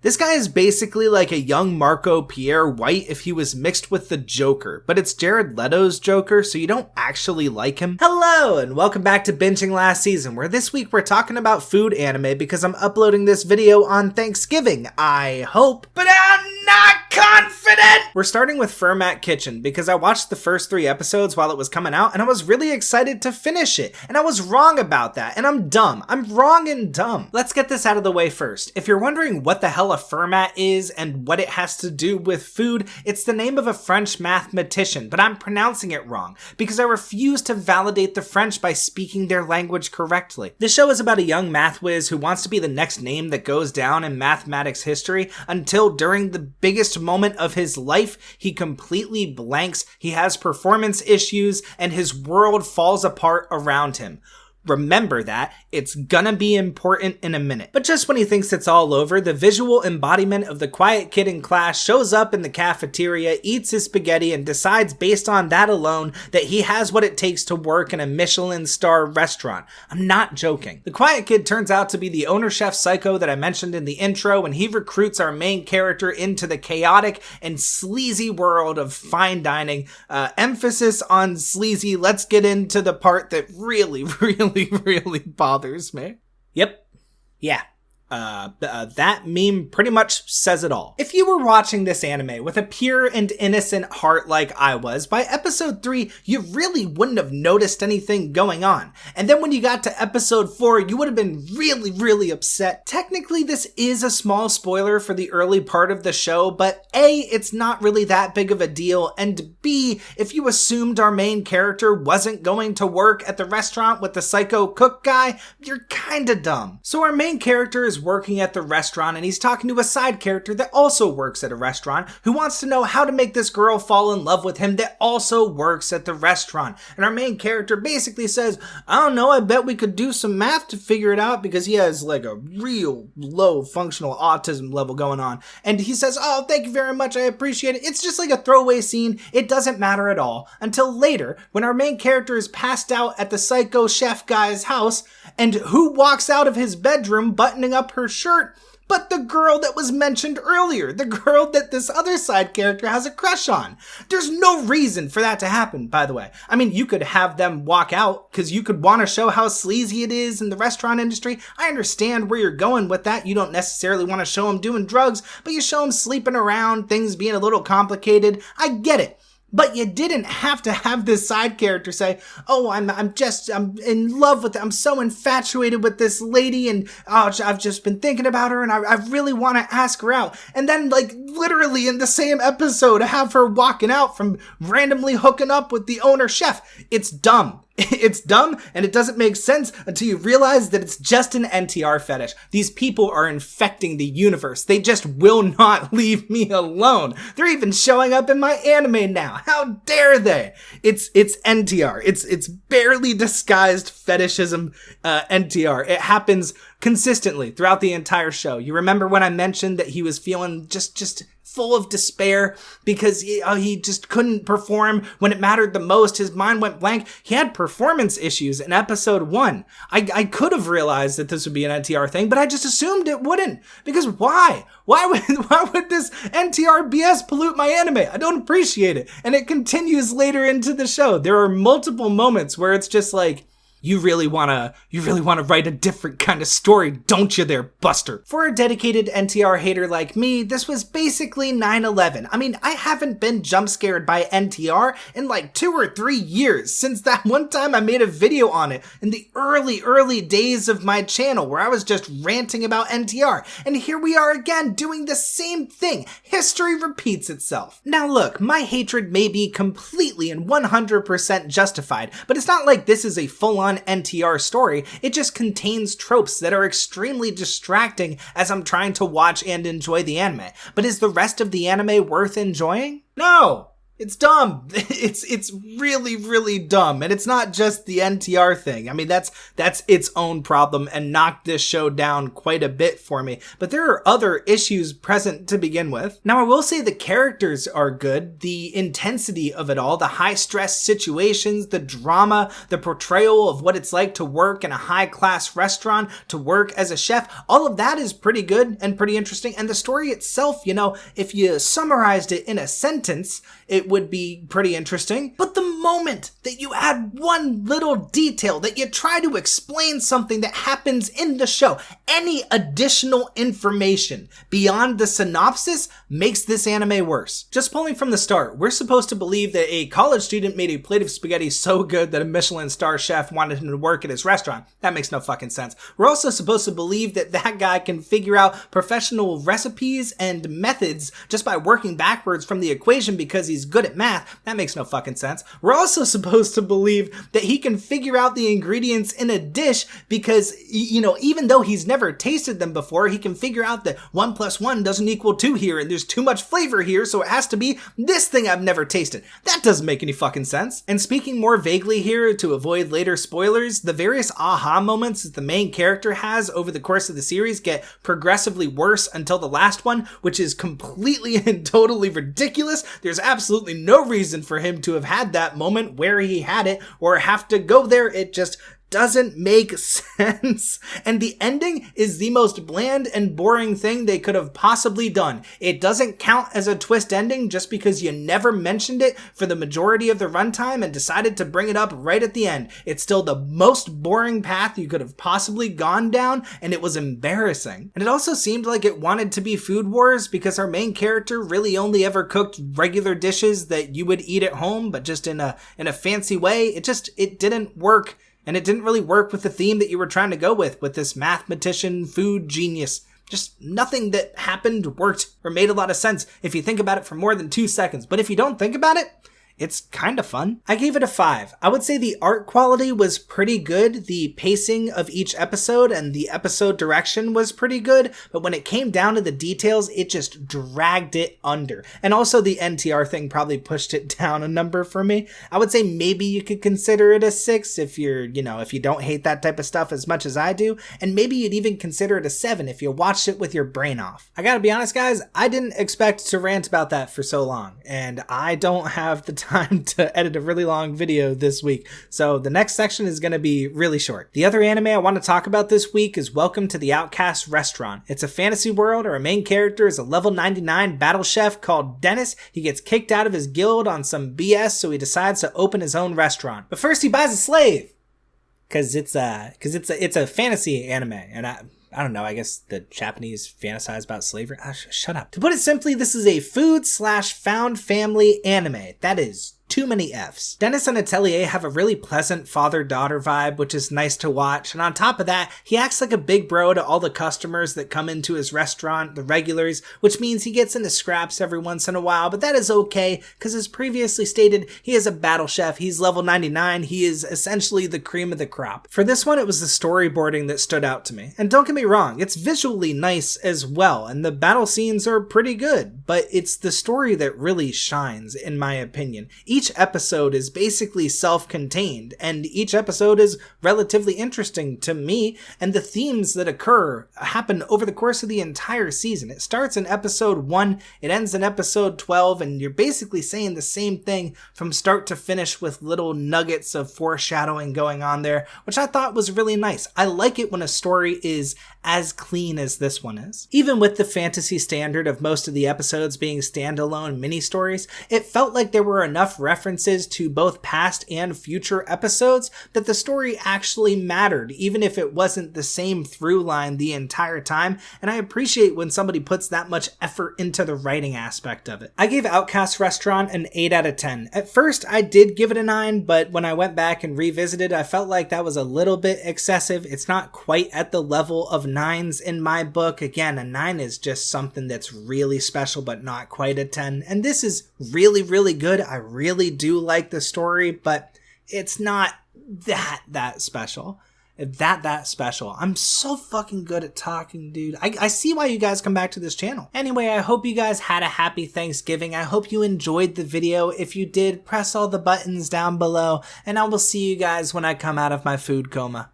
This guy is basically like a young Marco Pierre White if he was mixed with the Joker, but it's Jared Leto's Joker, so you don't actually like him. Hello, and welcome back to Binging Last Season, where this week we're talking about food anime because I'm uploading this video on Thanksgiving, I hope, but I'm not confident! We're starting with Fermat Kitchen because I watched the first 3 episodes while it was coming out, and I was really excited to finish it, and I was wrong about that, and I'm dumb. I'm wrong and dumb. Let's get this out of the way first. If you're wondering what the hell a Fermat is and what it has to do with food, it's the name of a French mathematician, but I'm pronouncing it wrong because I refuse to validate the French by speaking their language correctly. This show is about a young math whiz who wants to be the next name that goes down in mathematics history until during the biggest moment of his life, he completely blanks, he has performance issues, and his world falls apart around him. Remember that. It's gonna be important in a minute. But just when he thinks it's all over, the visual embodiment of the quiet kid in class shows up in the cafeteria, eats his spaghetti, and decides based on that alone that he has what it takes to work in a Michelin star restaurant. I'm not joking. The quiet kid turns out to be the owner chef psycho that I mentioned in the intro, and he recruits our main character into the chaotic and sleazy world of fine dining. Emphasis on sleazy. Let's get into the part that really bothers me. Yep. Yeah. That meme pretty much says it all. If you were watching this anime with a pure and innocent heart like I was, by episode 3, you really wouldn't have noticed anything going on. And then when you got to episode 4, you would have been really upset. Technically, this is a small spoiler for the early part of the show, but A, it's not really that big of a deal, and B, if you assumed our main character wasn't going to work at the restaurant with the psycho cook guy, you're kinda dumb. So our main character is working at the restaurant, and he's talking to a side character that also works at a restaurant who wants to know how to make this girl fall in love with him that also works at the restaurant. And our main character basically says, I don't know, I bet we could do some math to figure it out, because he has like a real low functional autism level going on. And he says, oh, thank you very much, I appreciate it. It's just like a throwaway scene. It doesn't matter at all until later when our main character is passed out at the psycho chef guy's house, and who walks out of his bedroom buttoning up her shirt but the girl that was mentioned earlier, the girl that this other side character has a crush on. There's no reason for that to happen, by the way. I mean, you could have them walk out because you could want to show how sleazy it is in the restaurant industry. I understand where you're going with that. You don't necessarily want to show them doing drugs, but you show them sleeping around, things being a little complicated. I get it. But you didn't have to have this side character say, oh, I'm in love with, I'm so infatuated with this lady, and oh, I've just been thinking about her, and I really want to ask her out. And then, like, literally in the same episode, have her walking out from randomly hooking up with the owner chef. It's dumb. It's dumb, and it doesn't make sense until you realize that it's just an NTR fetish. These people are infecting the universe. They just will not leave me alone. They're even showing up in my anime now. How dare they? It's NTR. It's barely disguised fetishism, NTR. It happens consistently throughout the entire show. You remember when I mentioned that he was feeling just full of despair because he just couldn't perform when it mattered the most. His mind went blank. He had performance issues in episode 1. I could have realized that this would be an NTR thing, but I just assumed it wouldn't. Because why? Why would this NTR BS pollute my anime? I don't appreciate it. And it continues later into the show. There are multiple moments where it's just like, you really wanna write a different kind of story, don't you there, Buster? For a dedicated NTR hater like me, this was basically 9/11. I mean, I haven't been jump scared by NTR in like 2 or 3 years, since that one time I made a video on it in the early days of my channel where I was just ranting about NTR. And here we are again doing the same thing. History repeats itself. Now look, my hatred may be completely and 100% justified, but it's not like this is a full-on NTR story. It just contains tropes that are extremely distracting as I'm trying to watch and enjoy the anime. But is the rest of the anime worth enjoying? No! It's dumb. It's really, really dumb. And it's not just the NTR thing. I mean, that's its own problem and knocked this show down quite a bit for me. But there are other issues present to begin with. Now, I will say the characters are good. The intensity of it all, the high stress situations, the drama, the portrayal of what it's like to work in a high class restaurant, to work as a chef, all of that is pretty good and pretty interesting. And the story itself, if you summarized it in a sentence, it would be pretty interesting. But the moment that you add one little detail, that you try to explain something that happens in the show, any additional information beyond the synopsis makes this anime worse. Just pulling from the start, we're supposed to believe that a college student made a plate of spaghetti so good that a Michelin star chef wanted him to work at his restaurant. That makes no fucking sense. We're also supposed to believe that that guy can figure out professional recipes and methods just by working backwards from the equation because he's good at math. That makes no fucking sense. We're also supposed to believe that he can figure out the ingredients in a dish because, even though he's never tasted them before, he can figure out that 1 + 1 doesn't equal 2 here, and there's too much flavor here, so it has to be this thing I've never tasted. That doesn't make any fucking sense. And speaking more vaguely here to avoid later spoilers, the various aha moments that the main character has over the course of the series get progressively worse until the last one, which is completely and totally ridiculous. There's absolutely no reason for him to have had that moment where he had it or have to go there. It just doesn't make sense. And the ending is the most bland and boring thing they could have possibly done. It doesn't count as a twist ending just because you never mentioned it for the majority of the runtime and decided to bring it up right at the end. It's still the most boring path you could have possibly gone down, and it was embarrassing. And it also seemed like it wanted to be Food Wars because our main character really only ever cooked regular dishes that you would eat at home, but just in a fancy way. It didn't work. And it didn't really work with the theme that you were trying to go with this mathematician food genius. Just nothing that happened worked or made a lot of sense if you think about it for more than 2 seconds. But if you don't think about it, it's kind of fun. I gave it a 5. I would say the art quality was pretty good. The pacing of each episode and the episode direction was pretty good. But when it came down to the details, it just dragged it under. And also the NTR thing probably pushed it down a number for me. I would say maybe you could consider it a 6 if if you don't hate that type of stuff as much as I do. And maybe you'd even consider it a 7 if you watched it with your brain off. I gotta be honest, guys, I didn't expect to rant about that for so long. And I don't have the time to edit a really long video this week, so the next section is going to be really short. The other anime I want to talk about this week is Welcome to the Outcast Restaurant. It's a fantasy world. Our main character is a level 99 battle chef called Dennis. He gets kicked out of his guild on some BS, so he decides to open his own restaurant. But first he buys a slave because it's a fantasy anime, and I don't know, I guess the Japanese fantasize about slavery. Shut up. To put it simply, this is a food/found family anime. That is too many F's. Dennis and Atelier have a really pleasant father-daughter vibe, which is nice to watch. And on top of that, he acts like a big bro to all the customers that come into his restaurant, the regulars, which means he gets into scraps every once in a while. But that is okay, because as previously stated, he is a battle chef. He's level 99. He is essentially the cream of the crop. For this one, it was the storyboarding that stood out to me. And don't get me wrong, it's visually nice as well, and the battle scenes are pretty good. But it's the story that really shines, in my opinion. Each episode is basically self-contained, and each episode is relatively interesting to me, and the themes that occur happen over the course of the entire season. It starts in episode 1, it ends in episode 12, and you're basically saying the same thing from start to finish with little nuggets of foreshadowing going on there, which I thought was really nice. I like it when a story is as clean as this one is. Even with the fantasy standard of most of the episodes being standalone mini-stories, it felt like there were enough references to both past and future episodes that the story actually mattered, even if it wasn't the same through line the entire time, and I appreciate when somebody puts that much effort into the writing aspect of it. I gave Outcast Restaurant an 8 out of 10. At first, I did give it a 9, but when I went back and revisited, I felt like that was a little bit excessive. It's not quite at the level of 9s in my book. Again, a 9 is just something that's really special, but not quite a 10. And this is really, really good. I really do like the story, but it's not that special. that special. I'm so fucking good at talking, dude. I see why you guys come back to this channel. Anyway, I hope you guys had a happy Thanksgiving. I hope you enjoyed the video. If you did, press all the buttons down below, and I will see you guys when I come out of my food coma.